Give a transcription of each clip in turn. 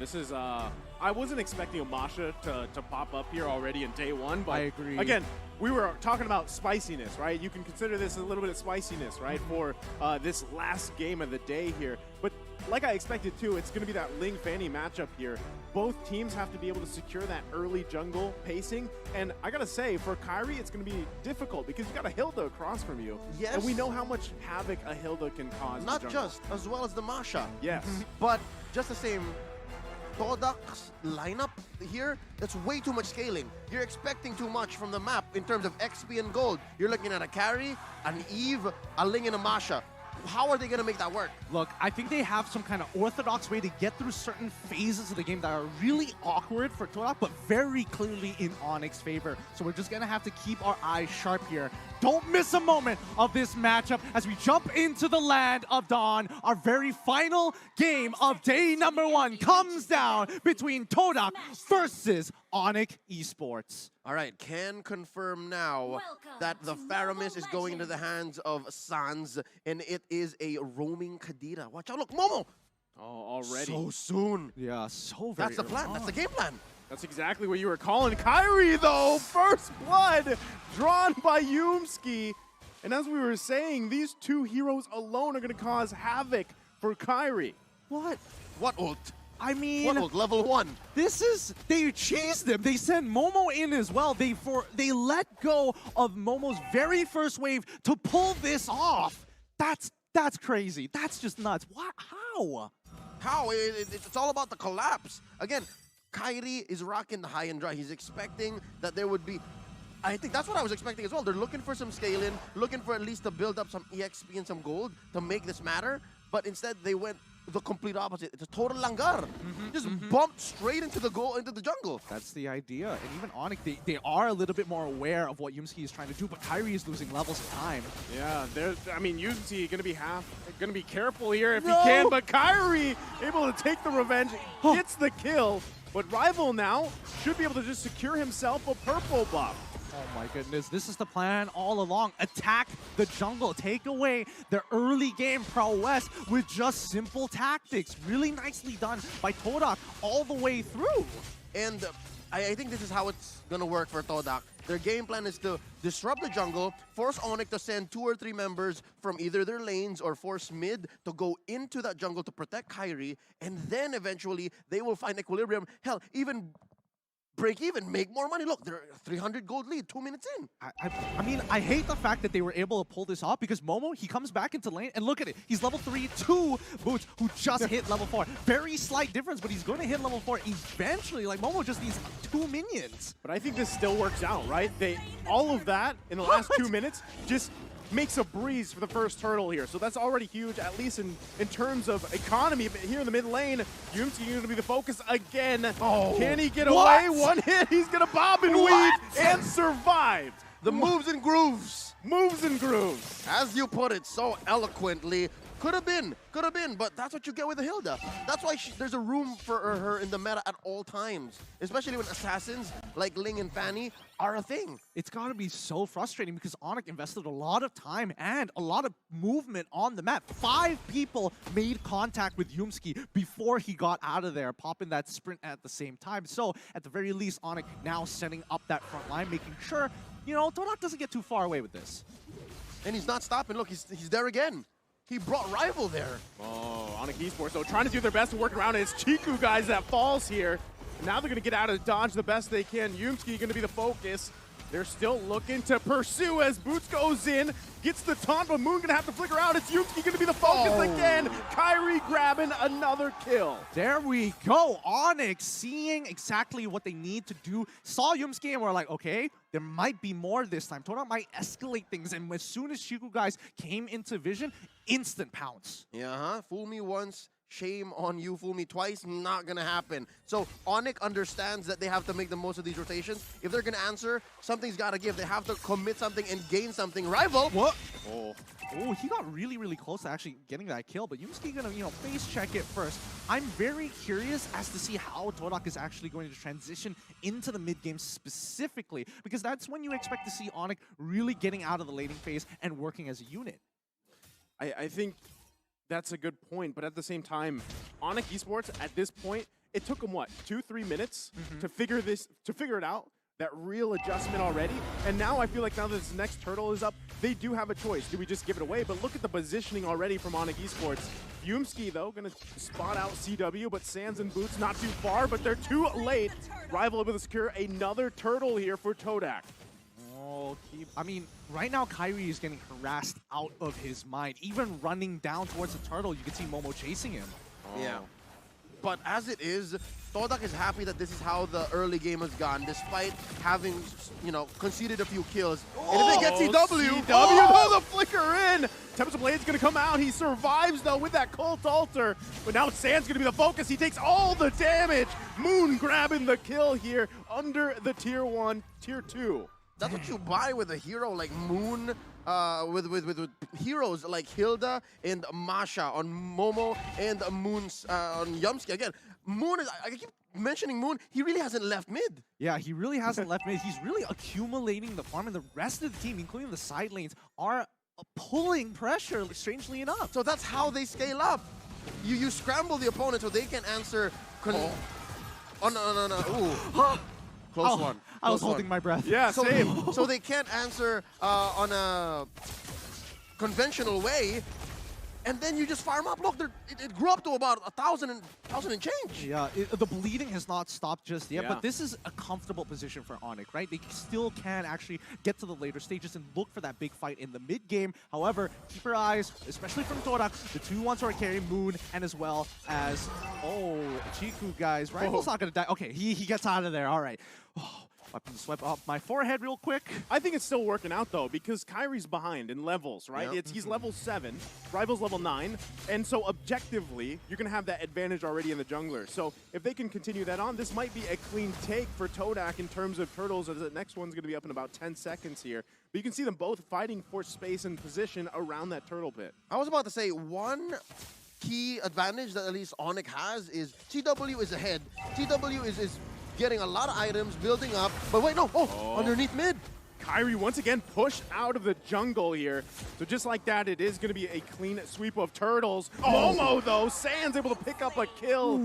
This is, I wasn't expecting Amasha to pop up here already in day one, but I agree. Again, we were talking about spiciness, right? You can consider this a little bit of spiciness, right, for this last game of the day here. But like I expected too, it's going to be that Ling Fanny matchup here. Both teams have to be able to secure that early jungle pacing, and I gotta say, for Kairi, it's going to be difficult because you got a Hilda across from you. Yes. And we know how much havoc a Hilda can cause. Not in the jungle. just, as well as the Masha. Yes. But just the same, Todak's lineup here, that's way too much scaling. You're expecting too much from the map in terms of XP and gold. You're looking at a carry, an Eve, a Ling, and a Masha. How are they going to make that work? Look, I think they have some kind of orthodox way to get through certain phases of the game that are really awkward for Todak, but very clearly in Onic's favor. So we're just going to have to keep our eyes sharp here. Don't miss a moment of this matchup as we jump into the land of Dawn. Our very final game of day number 1 comes down between Todak versus Onic Esports. All right, can confirm now that the Faramis is going into the hands of Sans, and it is a roaming Kadira. Watch out, look, Momo! Oh, already. So soon. Yeah, so very That's the plan, that's the game plan. That's exactly what you were calling. Kairi, though, first blood drawn by Yumski. And as we were saying, these two heroes alone are going to cause havoc for Kairi. What? What ult? I mean, What ult? Level 1. this is, they cheesed them. They sent Momo in as well. They let go of Momo's very first wave to pull this off. That's crazy. That's just nuts. What? How? How? It's all about the collapse. Again, Kairi is rocking the high and dry. He's expecting that there would be... I think that's what I was expecting as well. They're looking for some scaling, looking for at least to build up some EXP and some gold to make this matter. But instead, they went the complete opposite. It's a total langar. Just bumped straight into the jungle. That's the idea. And even Onic, they are a little bit more aware of what Yumski is trying to do, but Kairi is losing levels of time. Yeah, I mean, Yumski going to be careful here if he can, but Kairi able to take the revenge, gets the kill. But Rival now should be able to just secure himself a purple buff. Oh my goodness, this is the plan all along. Attack the jungle, take away the early game prowess with just simple tactics. Really nicely done by Todak all the way through. And I think this is how it's going to work for Todak. Their game plan is to disrupt the jungle, force Onic to send 2 or 3 members from either their lanes or force mid to go into that jungle to protect Kairi, and then eventually they will find equilibrium. Hell, even break even, make more money. Look, they're 300 gold lead, 2 minutes in. I mean, I hate the fact that they were able to pull this off because Momo, he comes back into lane and look at it. He's level 3, 2 Boots who just hit level 4. Very slight difference, but he's going to hit level 4 eventually. Like, Momo just needs 2 minions. But I think this still works out, right? All of that in the last 2 minutes just makes a breeze for the first turtle here. So that's already huge, at least in terms of economy. But here in the mid lane, Yumski going to be the focus again. Oh, can he get away? One hit, he's going to bob and weave and survive. The moves and grooves. Moves and grooves. As you put it so eloquently, could have been, but that's what you get with the Hilda. That's why there's a room for her in the meta at all times, especially when assassins like Ling and Fanny are a thing. It's got to be so frustrating because Onic invested a lot of time and a lot of movement on the map. 5 people made contact with Yumski before he got out of there, popping that sprint at the same time. So at the very least, Onic now setting up that front line, making sure, you know, Todak doesn't get too far away with this. And he's not stopping. Look, he's there again. He brought Rival there. Oh, Onic Esports, though, trying to do their best to work around it. It's Chiku, guys, that falls here. Now they're going to get out of dodge the best they can. Yumski going to be the focus. They're still looking to pursue as Boots goes in, gets the taunt, but Moon going to have to flicker out. It's Yumski going to be the focus again. Kairi grabbing another kill. There we go. Onic seeing exactly what they need to do. Saw Yumski and we're like, okay, there might be more this time. Todak might escalate things. And as soon as Chiku guys came into vision, instant pounce. Yeah, fool me once, shame on you. Fool me twice, not gonna happen. So Onic understands that they have to make the most of these rotations. If they're gonna answer, something's gotta give. They have to commit something and gain something. Rival. What? Oh, he got really, really close to actually getting that kill, but Yumski gonna, you know, face check it first. I'm very curious as to see how Todak is actually going to transition into the mid game specifically, because that's when you expect to see Onic really getting out of the laning phase and working as a unit. I think that's a good point, but at the same time, Onic Esports at this point, it took them, what, 2-3 minutes to figure it out? That real adjustment already. And now I feel like now that this next turtle is up, they do have a choice. Do we just give it away? But look at the positioning already from Onic Esports. Yumski, though, gonna spot out CW, but Sands and Boots not too far, but they're too late. Rival able to secure another turtle here for Todak. Oh, I mean, right now Kyrie is getting harassed out of his mind. Even running down towards the turtle, you can see Momo chasing him. Yeah. But as it is, Todak is happy that this is how the early game has gone, despite having, you know, conceded a few kills. And if they get CW, the flicker in! Tempest Blade's gonna come out. He survives, though, with that Cult Altar. But now Sand's gonna be the focus. He takes all the damage. Moon grabbing the kill here under the Tier 1, Tier 2. That's what you buy with a hero like Moon, with heroes like Hilda and Masha on Momo and Moon's on Yumski. Again, Moon is, I keep mentioning Moon, he really hasn't left mid. Yeah, he really hasn't left mid. He's really accumulating the farm, and the rest of the team, including the side lanes, are pulling pressure, strangely enough. So that's how they scale up. You scramble the opponent so they can answer. Oh, no. Ooh. Close one. I was holding my breath. Yeah, same. So they can't answer on a conventional way, and then you just farm up. Look, it grew up to about 1,000 and change. Yeah, the bleeding has not stopped just yet, Yeah. but this is a comfortable position for Onic, right? They still can actually get to the later stages and look for that big fight in the mid game. However, keep your eyes, especially from Todak, the 2-1 sword carry, Moon, and as well as, Chiku, guys. Rival's not going to die. Okay, he gets out of there. All right. Weapon swept off my forehead real quick. I think it's still working out, though, because Kyrie's behind in levels, right? Yep. He's level 7, Rival's level 9, and so objectively, you're going to have that advantage already in the jungler. So if they can continue that on, this might be a clean take for Todak in terms of turtles, as the next one's going to be up in about 10 seconds here. But you can see them both fighting for space and position around that turtle pit. I was about to say, one key advantage that at least Onic has is TW is ahead. TW is getting a lot of items, building up, but wait, no, underneath mid. Kyrie once again pushed out of the jungle here. So just like that, it is going to be a clean sweep of turtles. Momo, though, Sands able to pick up a kill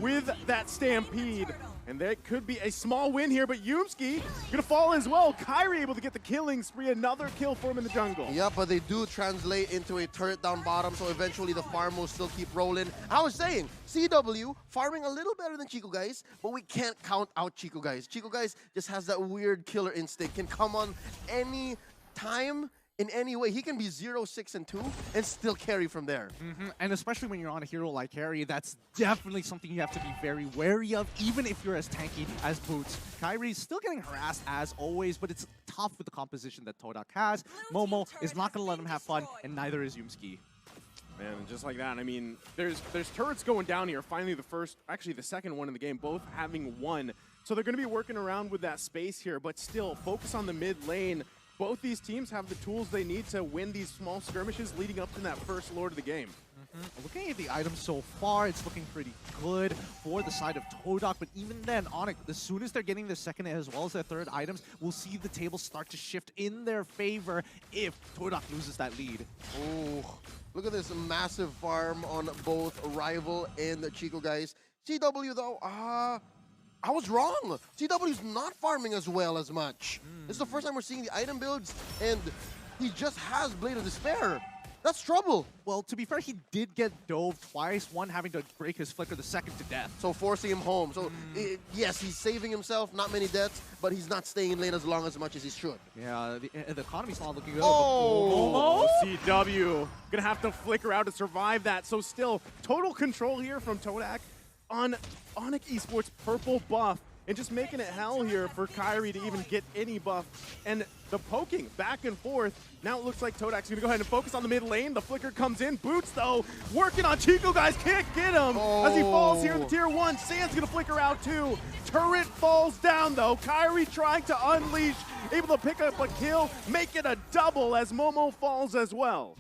with that Stampede. And there could be a small win here, but Yumski gonna fall as well. Kyrie able to get the killing spree, another kill for him in the jungle. Yeah, but they do translate into a turret down bottom, so eventually the farm will still keep rolling. I was saying, CW farming a little better than Chico Guys, but we can't count out Chico Guys. Chico Guys just has that weird killer instinct, can come on any time, in any way. He can be 0, 6, and 2 and still carry from there. And especially when you're on a hero like Harry, that's definitely something you have to be very wary of, even if you're as tanky as Boots. Kyrie's still getting harassed as always, but it's tough with the composition that Todak has. Momo is not going to let him have fun, and neither is Yumski. Man, and just like that, I mean, there's turrets going down here. Finally, the second one in the game, both having one. So they're going to be working around with that space here, but still focus on the mid lane. Both these teams have the tools they need to win these small skirmishes leading up to that first Lord of the game. Looking at the items so far, it's looking pretty good for the side of Todak, but even then, Onic, as soon as they're getting their second as well as their third items, we'll see the table start to shift in their favor if Todak loses that lead. Oh, look at this massive farm on both Rival and the Chico Guys. CW, though, I was wrong. CW's not farming as well as much. This is the first time we're seeing the item builds, and he just has Blade of Despair. That's trouble. Well, to be fair, he did get dove twice, one having to break his flicker, the second to death. So forcing him home. So yes, he's saving himself, not many deaths, but he's not staying in lane as long as much as he should. Yeah, the economy's not looking good. Oh! CW gonna have to flicker out to survive that. So still, total control here from Todak on Onic Esports purple buff, and just making it hell here for Kyrie to even get any buff. And the poking back and forth. Now it looks like Todak's gonna go ahead and focus on the mid lane. The flicker comes in. Boots, though, working on Chico Guys. Can't get him as he falls here in the tier 1. Sand's gonna flicker out too. Turret falls down, though. Kyrie trying to unleash, able to pick up a kill, make it a double as Momo falls as well.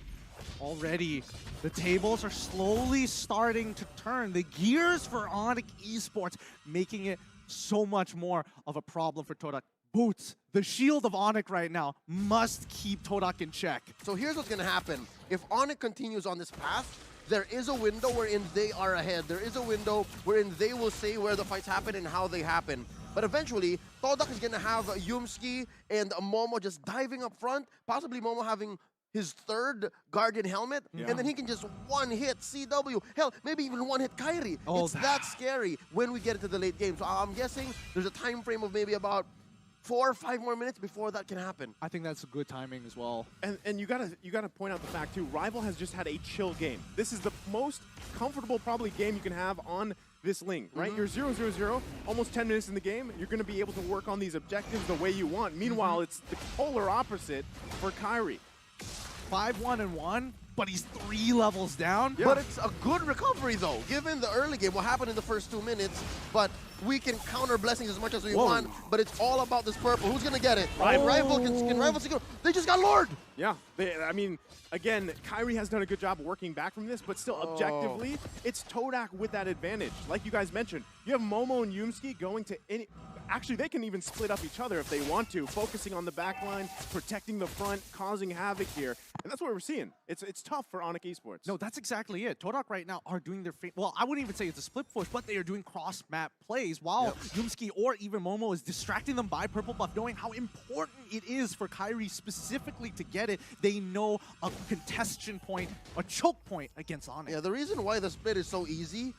Already, the tables are slowly starting to turn. The gears for Onic Esports, making it so much more of a problem for Todak. Boots, the shield of Onic right now, must keep Todak in check. So here's what's going to happen. If Onic continues on this path, there is a window wherein they are ahead. There is a window wherein they will say where the fights happen and how they happen. But eventually, Todak is going to have Yumski and Momo just diving up front, possibly Momo having his third Guardian helmet, and then he can just one-hit CW. Hell, maybe even one-hit Kairi. It's that scary when we get into the late game. So I'm guessing there's a time frame of maybe about 4 or 5 more minutes before that can happen. I think that's a good timing as well. And you gotta point out the fact too, Rival has just had a chill game. This is the most comfortable probably game you can have on this Ling, right? You're 0-0-0, almost 10 minutes in the game. You're gonna be able to work on these objectives the way you want. Meanwhile, it's the polar opposite for Kairi. 5-1-1, but he's 3 levels down. But it's a good recovery though, given the early game, what happened in the first 2 minutes. But we can counter blessings as much as we want, but it's all about this purple. Who's gonna get it? Rival can Rival secure. They just got lured. Yeah, I mean, again, Kairi has done a good job working back from this, but still objectively, it's Todak with that advantage. Like you guys mentioned, you have Momo and Yumski going to any... Actually, they can even split up each other if they want to, focusing on the back line, protecting the front, causing havoc here. And that's what we're seeing. It's tough for Onic Esports. No, that's exactly it. Todak right now are doing their... Well, I wouldn't even say it's a split push, but they are doing cross-map plays while Yumski or even Momo is distracting them by purple buff, knowing how important it is for Kairi specifically to get it. They know a contestation point, a choke point against Onic. Yeah, the reason why the split is so easy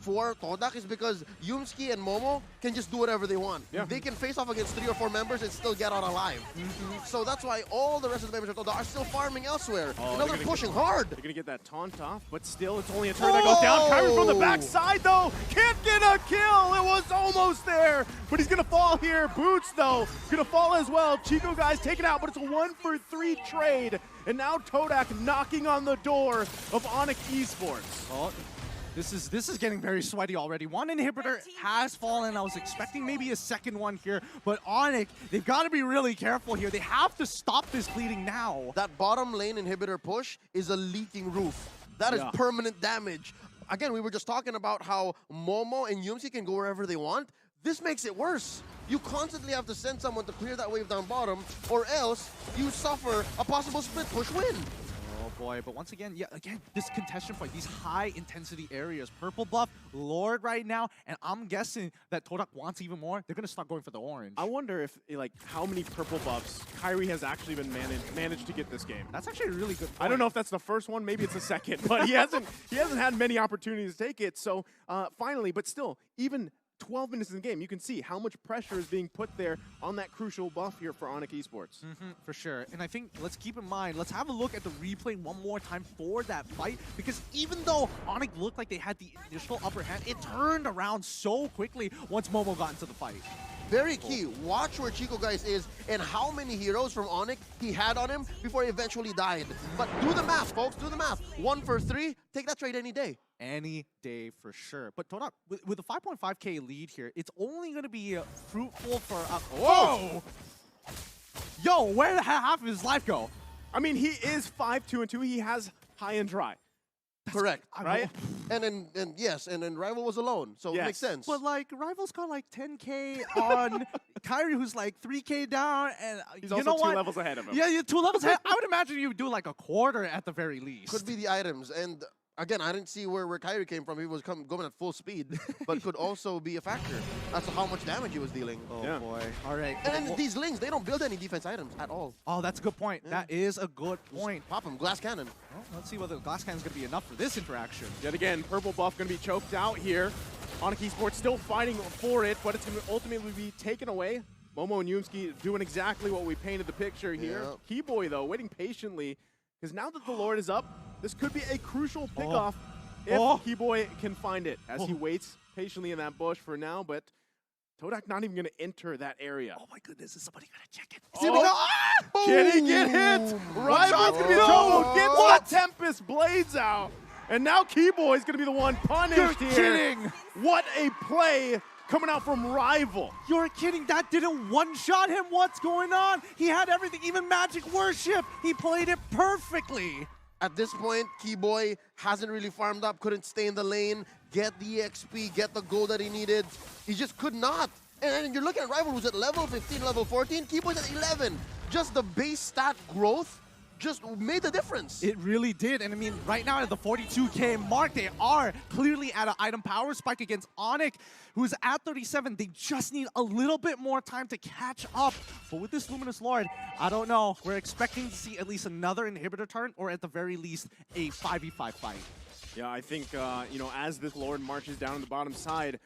for Todak is because Yumski and Momo can just do whatever they want. They can face off against 3 or 4 members and still get out alive. So that's why all the rest of the members of Todak are still farming elsewhere. And they're pushing hard. They're going to get that taunt off, but still it's only a turn that goes down. Kairi from the backside though, can't get a kill. It was almost there, but he's going to fall here. Boots though, going to fall as well. Chico guys taken out, but it's a 1-for-3 trade. And now Todak knocking on the door of Onic Esports. This is getting very sweaty already. One inhibitor has fallen. I was expecting maybe a second one here, but Onic, they've got to be really careful here. They have to stop this bleeding now. That bottom lane inhibitor push is a leaking roof. That is permanent damage. Again, we were just talking about how Momo and Yumsi can go wherever they want. This makes it worse. You constantly have to send someone to clear that wave down bottom, or else you suffer a possible split push win. Boy, but once again, this contestation point, these high-intensity areas. Purple buff, Lord right now, and I'm guessing that Todak wants even more. They're going to start going for the orange. I wonder if, like, how many purple buffs Kairi has actually been managed to get this game. That's actually a really good point. I don't know if that's the first one, maybe it's the second, but he hasn't had many opportunities to take it. So finally, but still, even 12 minutes in the game, you can see how much pressure is being put there on that crucial buff here for Onic Esports. For sure. And I think, let's keep in mind, let's have a look at the replay one more time for that fight, because even though Onic looked like they had the initial upper hand, it turned around so quickly once Momo got into the fight. Very key. Watch where Chico guys is and how many heroes from Onic he had on him before he eventually died. But do the math, folks. Do the math. 1-for-3. Take that trade any day. Any day for sure. But Todak, with a 5.5k lead here, it's only going to be fruitful for... Whoa! Yo, where did half of his life go? I mean, he is 5-2-2. He has high and dry. Correct, right? And then Rival was alone, so it makes sense. But like Rival's got like 10k on Kairi, who's like 3k down, and he's you also know 2 what? levels ahead of him. Yeah, you're 2 levels ahead. I would imagine you would do like a quarter at the very least. Could be the items, and again, I didn't see where Kairi came from. He was going at full speed, but could also be a factor. That's how much damage he was dealing. Oh boy. All right. And then these Lings, they don't build any defense items at all. Oh, that's a good point. Yeah. That is a good point. Just pop him, glass cannon. Well, let's see whether the glass cannon is going to be enough for this interaction. Yet again, purple buff going to be choked out here. Onic Esports still fighting for it, but it's going to ultimately be taken away. Momo and Yumski doing exactly what we painted the picture here. Keyboy, though, waiting patiently, because now that the Lord is up, this could be a crucial pickoff if Keyboy can find it, as he waits patiently in that bush for now, but Todak not even going to enter that area. Oh my goodness, is somebody going to check it? Can he get hit? Rival's going to be told. Gets the Tempest Blades out. And now Keyboy is going to be the one punished here. You're kidding. What a play coming out from Rival. You're kidding. That didn't one-shot him. What's going on? He had everything, even Magic Worship. He played it perfectly. At this point, Keyboy hasn't really farmed up, couldn't stay in the lane, get the XP, get the gold that he needed. He just could not. And you're looking at Rival who's at level 15, level 14. Keyboy's at 11. Just the base stat growth just made the difference. It really did. And I mean, right now at the 42K mark, they are clearly at an item power spike against Onic, who's at 37. They just need a little bit more time to catch up. But with this Luminous Lord, I don't know. We're expecting to see at least another inhibitor turn, or at the very least, a 5v5 fight. Yeah, I think, you know, as this Lord marches down on the bottom side,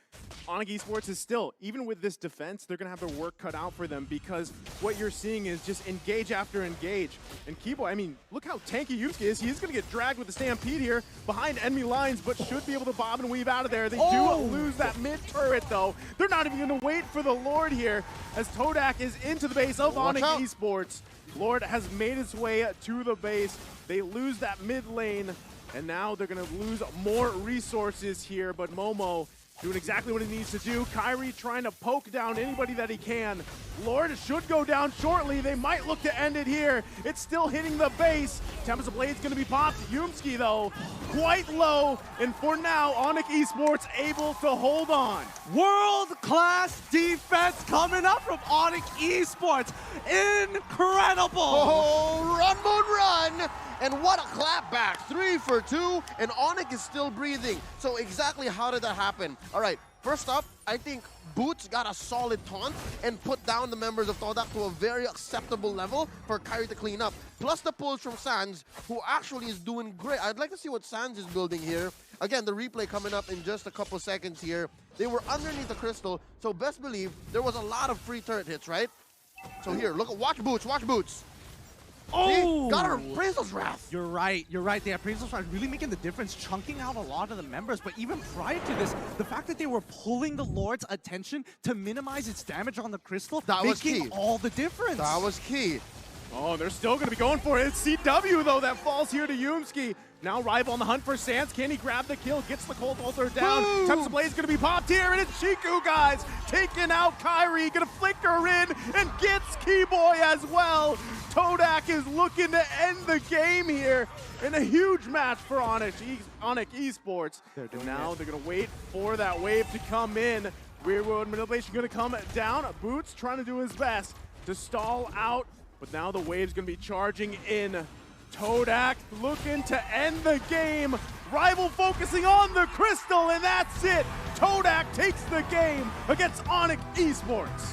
Onic Esports is still, even with this defense, they're going to have their work cut out for them, because what you're seeing is just engage after engage. And Kibo, I mean, look how tanky Yusuke is. He's going to get dragged with the Stampede here behind enemy lines, but should be able to bob and weave out of there. They do lose that mid-turret, though. They're not even going to wait for the Lord here, as Todak is into the base of Onic Esports. Lord has made its way to the base. They lose that mid lane. And now they're going to lose more resources here, but Momo doing exactly what he needs to do. Kyrie trying to poke down anybody that he can. Lord should go down shortly. They might look to end it here. It's still hitting the base. Tempest Blade's going to be popped. Yumski, though, quite low. And for now, Onic Esports able to hold on. World-class defense coming up from Onic Esports. Incredible! Oh, run, Moon, run! And what a clapback. 3 for 2, and Onic is still breathing. So exactly how did that happen? All right, first up, I think Boots got a solid taunt and put down the members of Todak to a very acceptable level for Kyrie to clean up. Plus the pulls from Sans, who actually is doing great. I'd like to see what Sans is building here. Again, the replay coming up in just a couple seconds here. They were underneath the crystal, so best believe there was a lot of free turret hits, right? So here, look, watch Boots, watch Boots. Oh! See? Got her Appraisal's Wrath. You're right. The Appraisal's Wrath really making the difference, chunking out a lot of the members. But even prior to this, the fact that they were pulling the Lord's attention to minimize its damage on the crystal, that was making key. all the difference. That was key. Oh, they're still going to be going for it. It's CW, though, that falls here to Yumski. Now Rival on the hunt for Sans. Can he grab the kill? Gets the Cold Altar down. Tempest Blade's going to be popped here, and it's Shiku, guys. Taking out Kyrie. Going to flicker in and gets Keyboy as well. Todak is looking to end the game here in a huge match for Onic Esports. And now they're going to wait for that wave to come in. Rear world manipulation going to come down. Boots trying to do his best to stall out. But now the wave's going to be charging in. Todak looking to end the game. Rival focusing on the crystal, and that's it. Todak takes the game against Onic Esports.